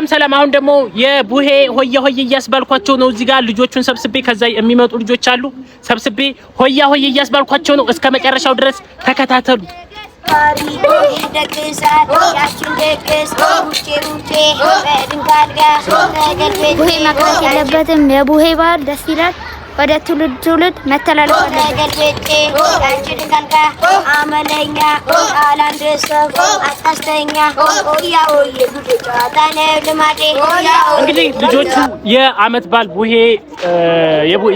ሰላም አሁን ደግሞ የቡሄ ሆያ ሆዬ እያስባልኳቸው ነው እዚህ ጋር ልጆቹን ሰብስቤ ከዛ የሚመጡ ልጆች አሉ ሰብስቤ ሆያ ሆዬ እያስባልኳቸው ነው እስከ መጨረሻው ድረስ ተከታተሉ ቡሄ መቅረት የለበትም የቡሄ ባህል ደስ ይላል ወደ ትውልድ መተላለፍ አለበት አመለኛ አላንደሰው አታስተኛ ሆያ ሆዬ ጉዴ ጨዋታ ነው ልማዴ እንግዲህ ልጆቹ የአመት በዓል ቡሄ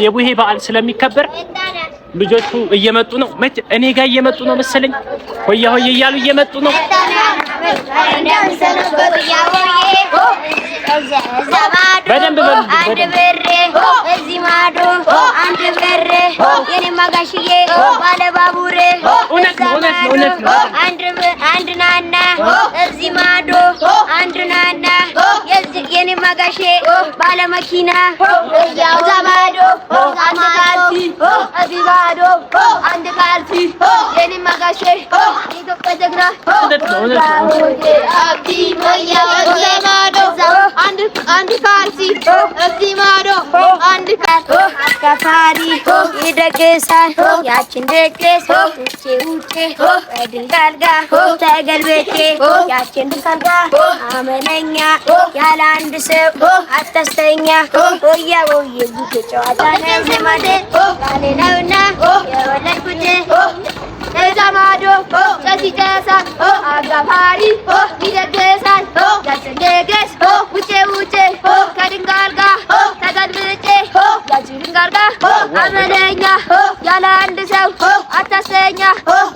የቡሄ በዓል ስለሚከበር ልጆቹ እየመጡ ነው እኔ ጋር እየመጡ ነው መሰለኝ ሆያ ሆዬ እያሉ እየመጡ ነው በደንብ አንድ ብሬ እዚህ ማዶ አንድ ብሬ የኔ ማጋሽዬ ባለ ባቡሬ አንድ ናና እዚህ ማዶ አንድ ናና የኔ ማጋሼ ባለ መኪና እዛ ማዶ አንድ ካልሲ እዚህ ማዶ አንድ ካልሲ የኔ ማጋሼ ኢትዮጵያ ጀግና አብዲ ሆያ እዛ ማዶ አንድ ካልሲ እዚህ ማዶ አንድ ካልሲ አካፋሪ ይደግሳል ያችን ደግስ ውጪ በድንጋልጋ ተገልብጬ ያችን ድንጋልጋ አመለኛ ያለ አንድ ሰው አታስተኛ ሆያ ሆዬ ጉዴ ጨዋታ ነው ልማዴ ባሌ ነውና የወለድኩት እዛ ማዶ ጨሲጨሳል አጋፋሪ ይደግሳል ያችን ደግስ ውጪ ከድንጋልጋ ተገልብጬ ያችን ድንጋልጋ አመለኛ ያለ አንድ ሰው አታስተኛ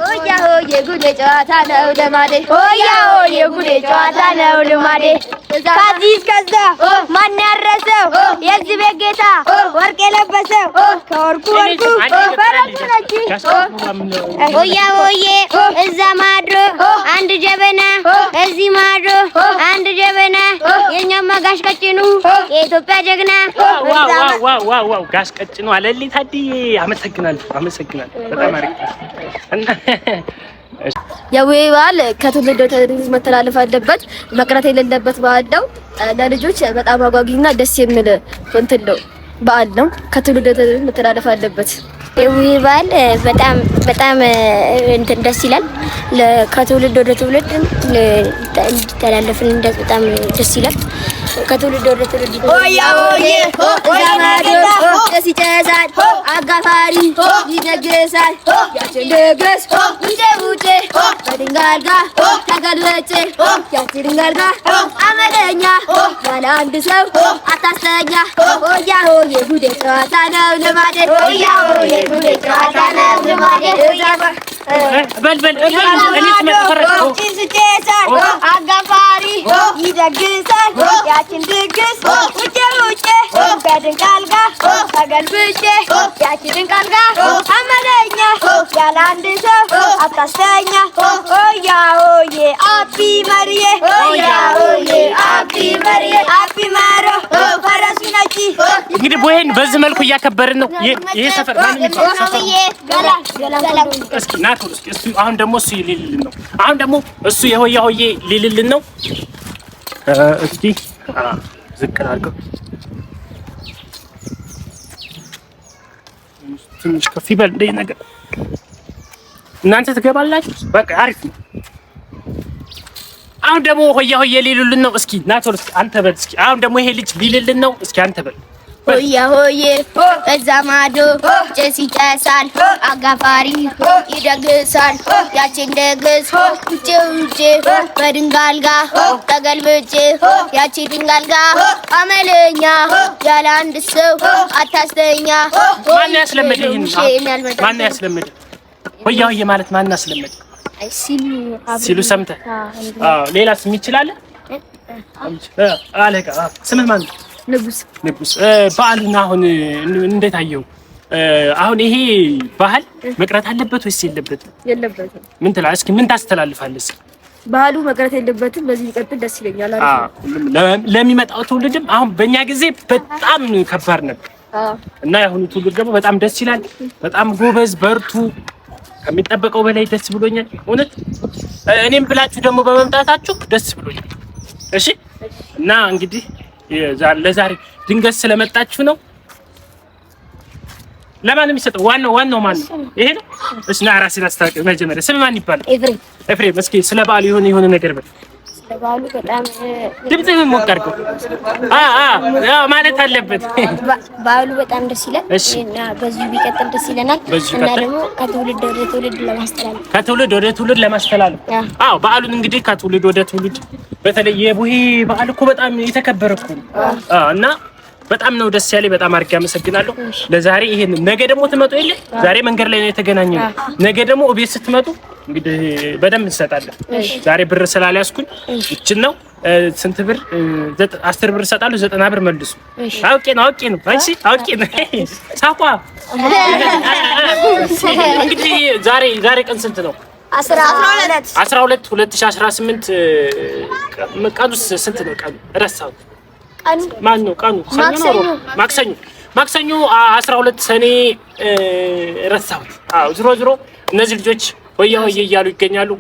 ሆያ ሆዬ ጉዴ ጨዋታ ነው ልማዴ ሆያ ሆዬ ጉዴ ጨዋታ ነው ልማዴ ከዚህ እስከዛ ማን ያረሰው የዚህ ቤት ጌታ ወርቅ የለበሰው ከወርቁ ፈረሱ ነች ሆያ ሆዬ እዛ ማዶ አንድ ጀበና እዚህ ማዶ አንድ ጀበና የኛው ማጋሽ ቀጭኑ የኢትዮጵያ ጀግና ዋው ጋሽ ቀጭኑ አለልኝ ታዲዬ አመሰግናለሁ በጣም አሪፍ የቡሄ በዓል ከትውልድ ወደ ትውልድ መተላለፍ አለበት መቅረት የሌለበት በዓል ነው ለልጆች በጣም አጓጊና ደስ የሚል እንትን ነው በዓል ነው ከትውልድ ወደ ትውልድ መተላለፍ አለበት የቡሄ በዓል በጣም እንትን ደስ ይላል ከትውልድ ወደ ትውልድ እንዲተላለፍልን በጣም ደስ ይላል ከትውልድ ወደ ትውልድ ሆያ ሆዬ ዛማዶ ሲጨሳል አጋፋሪ ይደግሳል ያችን ደግስ ውጪ በድንጋልጋ ተገልብጬ ያችን ድንጋልጋ አመለኛ ያለ አንድ ሰው አታስተኛ ሆያ ሆዬ ጉዴ ጨዋታ ነው ልማዴ ሆያ ሆዬ ጉዴ ጨዋታ ነው ልማዴ ሲጨሳል አጋፋሪ ይደግሳል ያችን ድግስ ውጪ በድንጋልጋ ተገልብጬ ያችን ድንጋልጋ አመለኛ ያለ አንድ ሰው አታስተኛ ሆያ ሆዬ አቢ መሪዬ ሆያ ሆዬ አቢ መሪዬ አቢ ማሮ ፈረሱ ነች እንግዲህ ቡሄን በዚህ መልኩ እያከበርን ነው ይሄ ሰፈር ማን ይባላል እስኪ ናቱ እስኪ አሁን ደግሞ እሱ ሊልልን ነው አሁን ደግሞ እሱ የሆያ ሆዬ ሊልልን ነው እስኪ ዝቅ አድርገው ትንሽ ከፍ ይበል እንደ ነገር እናንተ ትገባላችሁ በቃ አሪፍ ነው አሁን ደግሞ ሆያ ሆዬ ሊልልን ነው እስኪ ናቱ እስኪ አንተ በል እስኪ አሁን ደግሞ ይሄ ልጅ ሊልልን ነው እስኪ አንተ በል ሆያ ሆዬ እዛ ማዶ ጭስ ይጨሳል አጋፋሪ ይደግሳል ያችን ደግስ ውጪ በድንጋልጋ ተገልብጬ ያችን ድንጋልጋ አመለኛ ያለ አንድ ሰው አታስተኛ ማን ያስለመደኝ ሆያ ሆዬ ማለት ማን ያስለመደ ሲሉ ሰምተህ ሌላስ ይችላል አለቃ ስምህ ማን ነው ንጉስ በዓሉን አሁን እንዴት አየው አሁን ይሄ ባህል መቅረት አለበት ወይስ የለበትም ምን ትላለህ እስኪ ምን ታስተላልፋለህ ባህሉ መቅረት የለበትም በዚህ ይቀጥል ደስ ይለኛል ለሚመጣው ትውልድም አሁን በእኛ ጊዜ በጣም ከባድ ነበር እና ያሁኑ ትውልድ ደግሞ በጣም ደስ ይላል በጣም ጎበዝ በርቱ ከሚጠበቀው በላይ ደስ ብሎኛል እውነት እኔም ብላችሁ ደግሞ በመምጣታችሁ ደስ ብሎኛል እሺ እና እንግዲህ ለዛሬ ድንገት ስለመጣችሁ ነው። ለማን የሚሰጠው? ዋናው ማን ነው? ይሄ ነው። እሺ ና ራስህን አስተዋውቅ መጀመሪያ። ስም ማን ይባላል? ኤፍሬም። እስኪ ስለ በዓሉ የሆነ ነገር በል። በዓሉ በጣም ድምፅህን ሞቅ አድርገው ማለት አለበት። በዓሉ በጣም ደስ ይላል እና በዚሁ ቢቀጥል ደስ ይለናል። እና ደግሞ ከትውልድ ወደ ትውልድ ለማስተላለፍ አዎ፣ በዓሉን እንግዲህ ከትውልድ ወደ ትውልድ በተለይ የቡሄ በዓል እኮ በጣም የተከበረ እኮ ነው እና በጣም ነው ደስ ያለኝ። በጣም አድርጌ አመሰግናለሁ። ለዛሬ ይሄን ነገ ደግሞ ትመጡ የለ ዛሬ መንገድ ላይ ነው የተገናኘው። ነገ ደግሞ ቤት ስትመጡ እንግዲህ በደንብ እንሰጣለን። ዛሬ ብር ስላልያዝኩኝ እችን ነው ስንት ብር? 10 ብር እሰጣለሁ፣ 90 ብር መልሱ። አውቄ ነው። እሺ አውቄ ነው። ሳቋ እንግዲህ ዛሬ ቀን ስንት ነው? 12 2018 ቀኑስ ስንት ነው? ቀኑ ረሳሁት። ማን ነው ቀኑ? ማክሰኞ 12 ሰኔ ረሳሁት። አዎ ዝሮ እነዚህ ልጆች ሆያ እያሉ ይገኛሉ።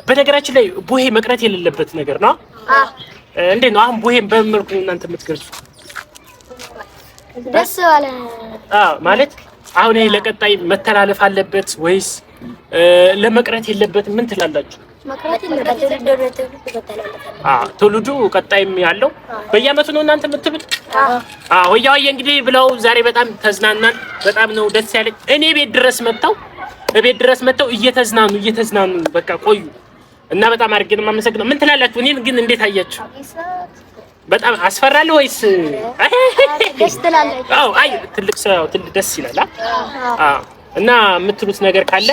በነገራችን ላይ ቡሄ መቅረት የሌለበት ነገር ነው። እንዴት ነው አሁን ቡሄን በምን መልኩ ነው እናንተ የምትገልጹ? ደስ ባለ ማለት አሁን ይሄ ለቀጣይ መተላለፍ አለበት ወይስ ለመቅረት የለበትም? ምን ትላላችሁ? ትውልዱ ቀጣይም ያለው በየዓመቱ ነው እናንተ የምትብል? ሆያ እንግዲህ ብለው ዛሬ በጣም ተዝናናን። በጣም ነው ደስ ያለኝ። እኔ ቤት ድረስ መጥተው እየተዝናኑ በቃ ቆዩ እና በጣም አድርጌ ነው የማመሰግነው። ምን ትላላችሁ? እኔን ግን እንዴት አያችሁ? በጣም አስፈራለሁ ወይስ ደስ ትላላችሁ? አይ ትልቅ ሰው ደስ ይላል። እና የምትሉት ነገር ካለ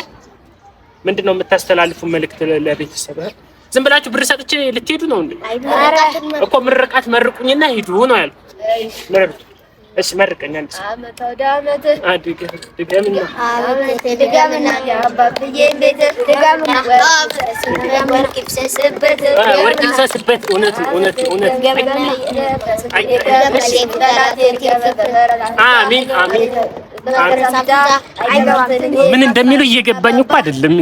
ምንድነው የምታስተላልፉ መልእክት ለቤተሰብ? ዝም ብላችሁ ብር ሰጥቼ ልትሄዱ ነው እንዴ? እኮ ምርቃት መርቁኝና ሂዱ ነው ያልኩት። እሺ መርቀኝ አንድ ሰው አመት ወደ አመት ድገምና ድገምና የአባብዬ ቤት ድገምና ወርቅ ይፍሰስበት እውነት አሜን። ምን እንደሚሉ እየገባኝ እኮ አይደለም።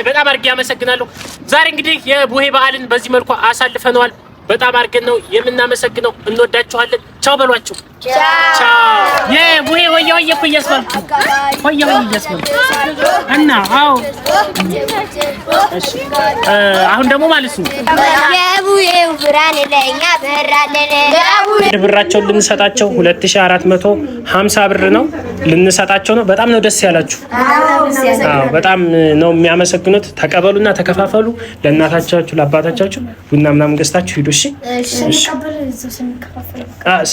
በጣም አድርጌ አመሰግናለሁ። ዛሬ እንግዲህ የቡሄ በዓልን በዚህ መልኩ አሳልፈነዋል። በጣም አድርገን ነው የምናመሰግነው። እንወዳችኋለን። ቻው በሏቸው። ቻው የቡሄ ሆያ እኮ እያስባልኩ ሆያ እያስባልኩ እና እሺ አሁን ደግሞ ማለት ነው የቡሄው ብርሃን ለኛ በራለን። ብራቸውን ልንሰጣቸው 2450 ብር ነው ልንሰጣቸው ነው። በጣም ነው ደስ ያላችሁ። በጣም ነው የሚያመሰግኑት። ተቀበሉና ተከፋፈሉ። ለእናታቻችሁ ለአባታቻችሁ ቡና ምናምን ገዝታችሁ ሂዱ። እሺ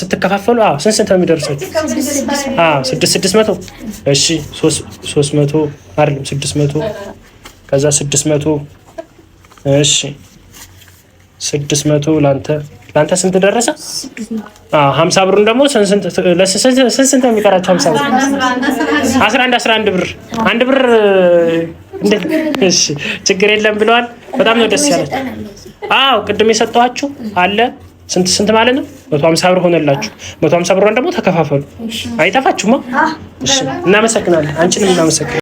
ስትከፋፈሉ ስንት ነው የሚደርሳችሁ? 600 እሺ 300 አይደለም 600 ከዛ 600 እሺ 600 ላንተ ስንት ደረሰ? 50 ብሩን ደግሞ ስንት ነው የሚቀራቸው? 50 ብር 11 ብር 1 ብር እንዴት? እሺ ችግር የለም ብለዋል። በጣም ነው ደስ ያለው። ቅድም የሰጠኋችሁ አለ ስንት ማለት ነው? 150 ብር ሆነላችሁ። 150 ብሯን ደግሞ ተከፋፈሉ። አይጠፋችሁማ። እሺ እናመሰግናለን። አንቺንም እናመሰግናለን።